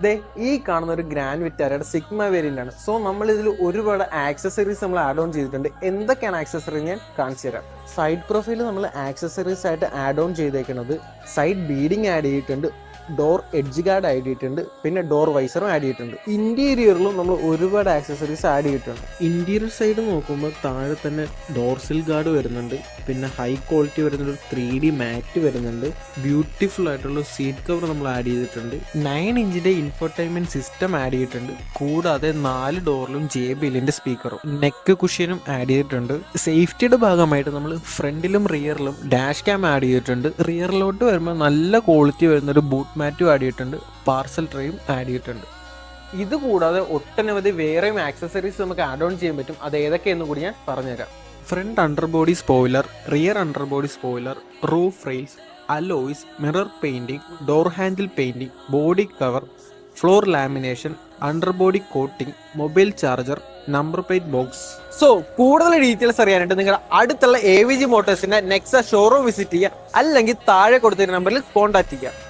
ദേ ഈ കാണുന്ന ഒരു ഗ്രാൻഡ് വിറ്റാരയുടെ സിഗ്മ വേരിയന്റ് ആണ്. സോ നമ്മൾ ഇതിൽ ഒരുപാട് ആക്സസറീസ് നമ്മൾ ആഡ് ഓൺ ചെയ്തിട്ടുണ്ട്. എന്തൊക്കെയാണ് ആക്സസറി ഞാൻ കാണിച്ചു തരാം. സൈഡ് പ്രൊഫൈൽ നമ്മൾ ആക്സസറീസ് ആയിട്ട് ആഡ് ഓൺ ചെയ്തേക്കുന്നത് സൈഡ് ബീഡിങ് ആഡ് ചെയ്തിട്ടുണ്ട്, ഡോർ എഡ്ജ് ഗാർഡ് ആഡ് ചെയ്തിട്ടുണ്ട്, പിന്നെ ഡോർ വൈസറും ആഡ് ചെയ്തിട്ടുണ്ട്. ഇന്റീരിയറിലും നമ്മൾ ഒരുപാട് ആക്സസറീസ് ആഡ് ചെയ്തിട്ടുണ്ട്. ഇന്റീരിയർ സൈഡ് നോക്കുമ്പോൾ താഴെ തന്നെ ഡോർസിൽ ഗാർഡ് വരുന്നുണ്ട്, പിന്നെ ഹൈ ക്വാളിറ്റി വരുന്ന ഒരു 3D മാറ്റ് വരുന്നുണ്ട്, ബ്യൂട്ടിഫുൾ ആയിട്ടുള്ള സീറ്റ് കവർ നമ്മൾ ആഡ് ചെയ്തിട്ടുണ്ട്, 9 ഇഞ്ചിന്റെ ഇൻഫോർടൈൻമെന്റ് സിസ്റ്റം ആഡ് ചെയ്തിട്ടുണ്ട്, കൂടാതെ 4 ഡോറിലും JBLന്റെ സ്പീക്കറും നെക്ക് കുഷ്യനും ആഡ് ചെയ്തിട്ടുണ്ട്. സേഫ്റ്റിയുടെ ഭാഗമായിട്ട് നമ്മൾ ഫ്രണ്ടിലും റിയറിലും ഡാഷ് ക്യാം ആഡ് ചെയ്തിട്ടുണ്ട്. റിയറിലോട്ട് വരുമ്പോൾ നല്ല ക്വാളിറ്റി വരുന്ന ഒരു ബൂട്ട് മാറ്റും ആഡ് ചെയ്തിട്ടുണ്ട്, പാർസൽ ട്രേയും ആഡ് ചെയ്തിട്ടുണ്ട്. ഇത് കൂടാതെ ഒട്ടനവധി വേറെയും ആക്സസറീസ് നമുക്ക് ആഡ് ഓൺ ചെയ്യാൻ പറ്റും. അത് ഏതൊക്കെയെന്ന് കൂടി ഞാൻ പറഞ്ഞുതരാം. Front underbody spoiler, rear underbody spoiler, roof rails, alloys, mirror painting, door handle painting, body cover, floor lamination, underbody coating, mobile charger, number plate box. So കൂടുതൽ ഡീറ്റെയിൽസ് അറിയാനായിട്ട് നിങ്ങളുടെ അടുത്തുള്ള AVG മോട്ടോഴ്സിന്റെ നെക്സ ഷോറൂം വിസിറ്റ് ചെയ്യുക, അല്ലെങ്കിൽ താഴെ കൊടുത്തിരുന്ന നമ്പറിൽ കോൺടാക്ട് ചെയ്യുക.